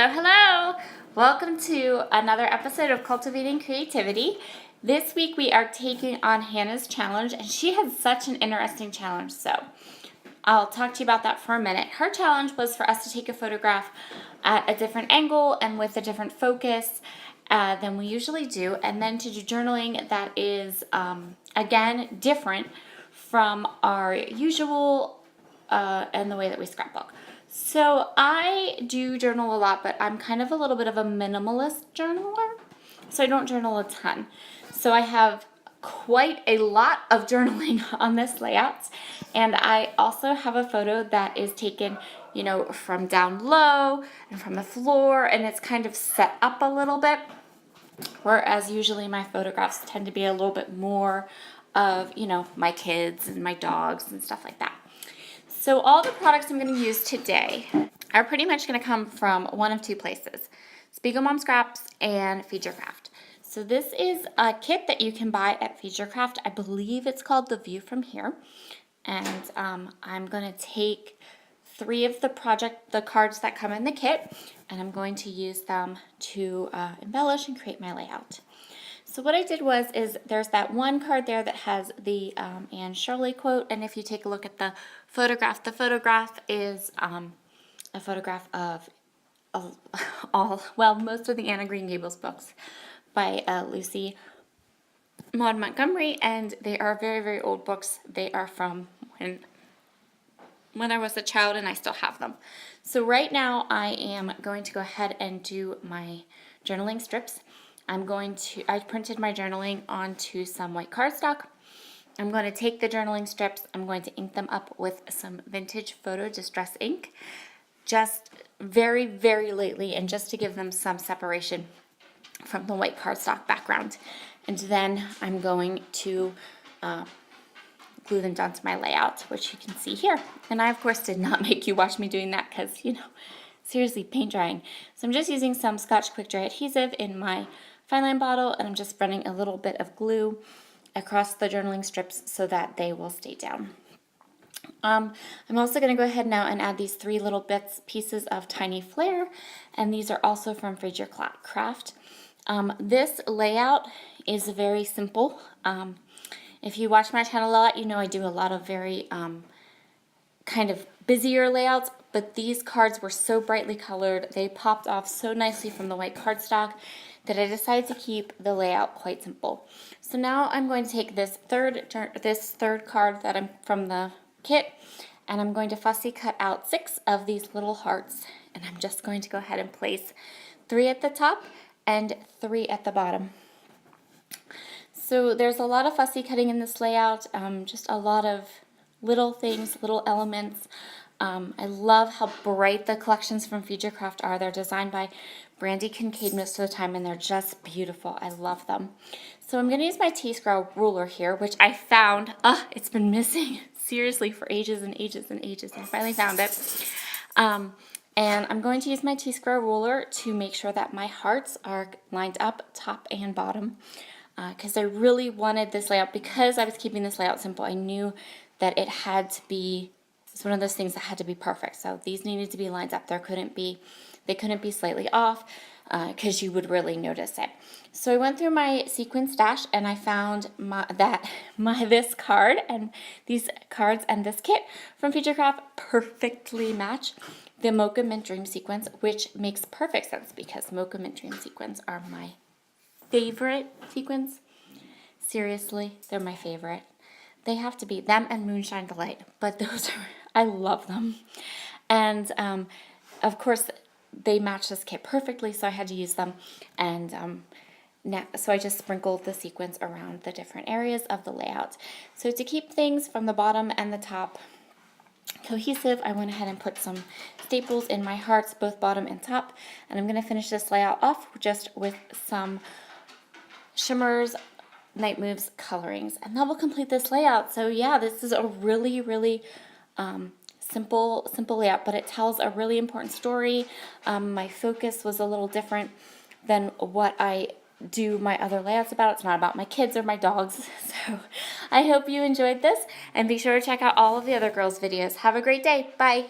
Hello, hello! Welcome to another episode of Cultivating Creativity. This week we are taking on Hannah's challenge, and she had such an interesting challenge, so I'll talk to you about that for a minute. Her challenge was for us to take a photograph at a different angle and with a different focus than we usually do, and then to do journaling that is, again, different from our usual and the way that we scrapbook. So I do journal a lot, but I'm kind of a little bit of a minimalist journaler, so I don't journal a ton. So I have quite a lot of journaling on this layout, and I also have a photo that is taken, from down low and from the floor, and it's kind of set up a little bit, whereas usually my photographs tend to be a little bit more of, my kids and my dogs and stuff like that. So all the products I'm going to use today are pretty much going to come from one of two places, Spiegel Mom Scraps and Feed Your Craft. So this is a kit that you can buy at Feed Your Craft. I believe it's called The View From Here. And I'm going to take 3 of the cards that come in the kit, and I'm going to use them to embellish and create my layout. So what I did is there's that one card there that has the Anne Shirley quote, and if you take a look at the photograph is a photograph of most of the Anne of Green Gables books by Lucy Maud Montgomery, and they are very, very old books. They are from when I was a child, and I still have them. So right now I am going to go ahead and do my journaling strips. I printed my journaling onto some white cardstock. I'm going to take the journaling strips, I'm going to ink them up with some vintage photo distress ink, just very, very lightly, and just to give them some separation from the white cardstock background. And then I'm going to glue them down to my layout, which you can see here. And I, of course, did not make you watch me doing that because, seriously, paint drying. So I'm just using some Scotch Quick Dry adhesive in my fine line bottle, and I'm just running a little bit of glue across the journaling strips so that they will stay down. I'm also going to go ahead now and add these 3 little pieces of Tiny Flare, and these are also from Feed Your Craft. This layout is very simple. If you watch my channel a lot, I do a lot of very kind of busier layouts, but these cards were so brightly colored, they popped off so nicely from the white cardstock that I decided to keep the layout quite simple. So now I'm going to take this third card that I'm from the kit, and I'm going to fussy cut out 6 of these little hearts, and I'm just going to go ahead and place 3 at the top and 3 at the bottom. So there's a lot of fussy cutting in this layout, just a lot of little things, little elements. I love how bright the collections from Feed Your Craft are. They're designed by Brandy Kincaid most of the time, and they're just beautiful. I love them. So I'm going to use my T-Scroll ruler here, which I found, it's been missing seriously for ages and ages and ages. I finally found it. And I'm going to use my T-Scroll ruler to make sure that my hearts are lined up top and bottom, because I really wanted this layout, because I was keeping this layout simple. I knew that it's one of those things that had to be perfect. So these needed to be lined up. They couldn't be slightly off, because you would really notice it. So I went through my sequin stash, and I found this card and these cards and this kit from Feed Your Craft perfectly match the Mocha Mint Dream sequins, which makes perfect sense because Mocha Mint Dream sequins are my favorite sequins. Seriously, they're my favorite. They have to be them and Moonshine Delight, but I love them. And of course, they match this kit perfectly, so I had to use them. And so I just sprinkled the sequins around the different areas of the layout. So to keep things from the bottom and the top cohesive, I went ahead and put some staples in my hearts, both bottom and top. And I'm going to finish this layout off just with some shimmers, Night Moves colorings, and that will complete this layout. So yeah, this is a really, really simple layout, but it tells a really important story. My focus was a little different than what I do my other layouts about. It's not about my kids or my dogs. So I hope you enjoyed this, and be sure to check out all of the other girls' videos. Have a great day. Bye.